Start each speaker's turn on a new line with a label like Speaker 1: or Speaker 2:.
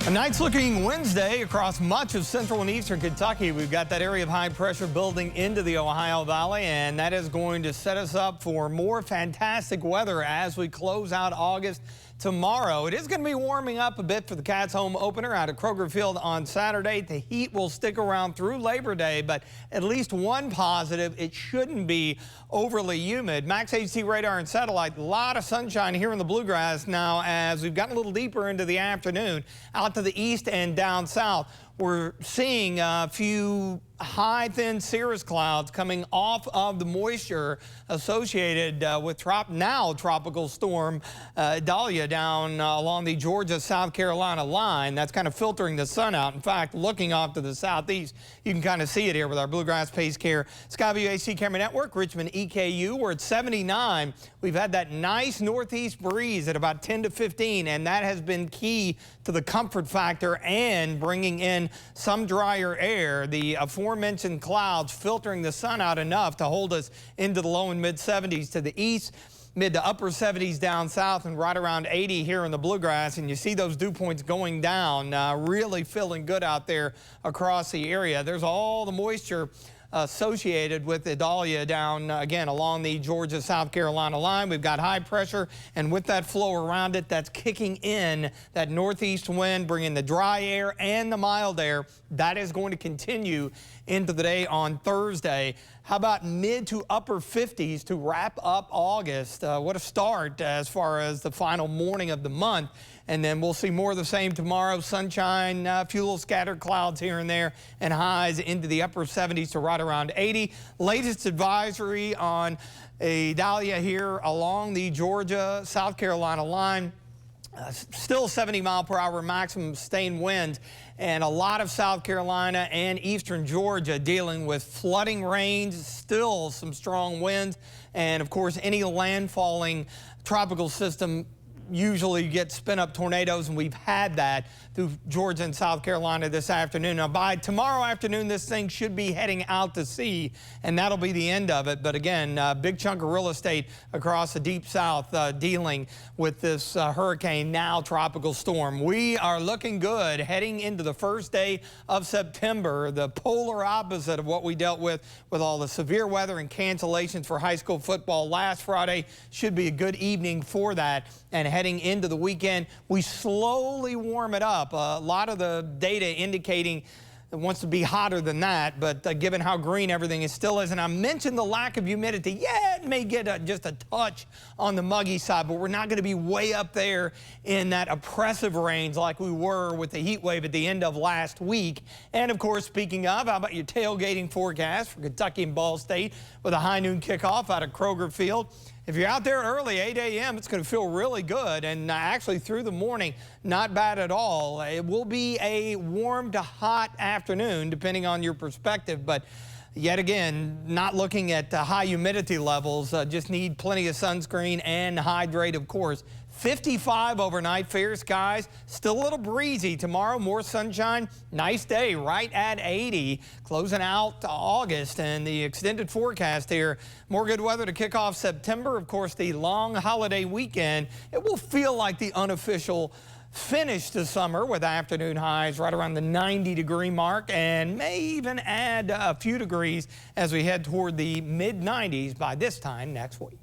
Speaker 1: A night's looking Wednesday across much of central and eastern Kentucky. We've got that area of high pressure building into the Ohio Valley, and that is going to set us up for more fantastic weather as we close out August tomorrow. It is going to be warming up a bit for the Cats home opener out at Kroger Field on Saturday. The heat will stick around through Labor Day, but at least one positive, it shouldn't be overly humid. Max HT radar and satellite, a lot of sunshine here in the bluegrass now as we've gotten a little deeper into the afternoon out to the east and down south. We're seeing a few high, thin cirrus clouds coming off of the moisture associated with tropical storm Dahlia down along the Georgia-South Carolina line. That's kind of filtering the sun out. In fact, looking off to the southeast, you can kind of see it here with our Bluegrass Pace Care Skyview AC Camera Network, Richmond EKU. We're at 79. We've had that nice northeast breeze at about 10 to 15, and that has been key to the comfort factor and bringing in some drier air. The aforementioned clouds filtering the sun out enough to hold us into the low and mid 70s to the east, mid to upper 70s down south, and right around 80 here in the bluegrass. And you see those dew points going down, really feeling good out there across the area. There's all the moisture associated with the Dahlia down again along the Georgia-South Carolina line. We've got high pressure, and with that flow around it, that's kicking in that northeast wind, bringing the dry air and the mild air. That is going to continue into the day on Thursday. How about mid to upper 50s to wrap up August? What a start as far as the final morning of the month. And then we'll see more of the same tomorrow. Sunshine, a few little scattered clouds here and there, and highs into the upper 70s to right around 80. Latest advisory on a Dahlia here along the Georgia-South Carolina line. Still 70-mile-per-hour maximum sustained winds, and a lot of South Carolina and eastern Georgia dealing with flooding rains, still some strong winds, and of course any landfalling tropical system usually get spin-up tornadoes, and we've had that through Georgia and South Carolina this afternoon. Now, by tomorrow afternoon, this thing should be heading out to sea, and that'll be the end of it. But again, big chunk of real estate across the deep south dealing with this hurricane, now tropical storm. We are looking good heading into the first day of September, the polar opposite of what we dealt with all the severe weather and cancellations for high school football last Friday. Should be a good evening for that. And heading into the weekend, we slowly warm it up. A lot of the data indicating it wants to be hotter than that, but given how green everything is still is, and I mentioned the lack of humidity, yeah, it may get just a touch on the muggy side, but we're not going to be way up there in that oppressive range like we were with the heat wave at the end of last week. And of course, speaking of, how about your tailgating forecast for Kentucky and Ball State with a high noon kickoff out at Kroger Field? If you're out there early, 8 a.m., it's going to feel really good, and actually through the morning, not bad at all. It will be a warm to hot afternoon, depending on your perspective, but yet again, not looking at high humidity levels. Just need plenty of sunscreen and hydrate, of course. 55 overnight, fair skies, still a little breezy tomorrow, more sunshine, nice day right at 80, closing out August, and the extended forecast here, more good weather to kick off September. Of course, the long holiday weekend, it will feel like the unofficial finish to summer with afternoon highs right around the 90-degree mark, and may even add a few degrees as we head toward the mid-90s by this time next week.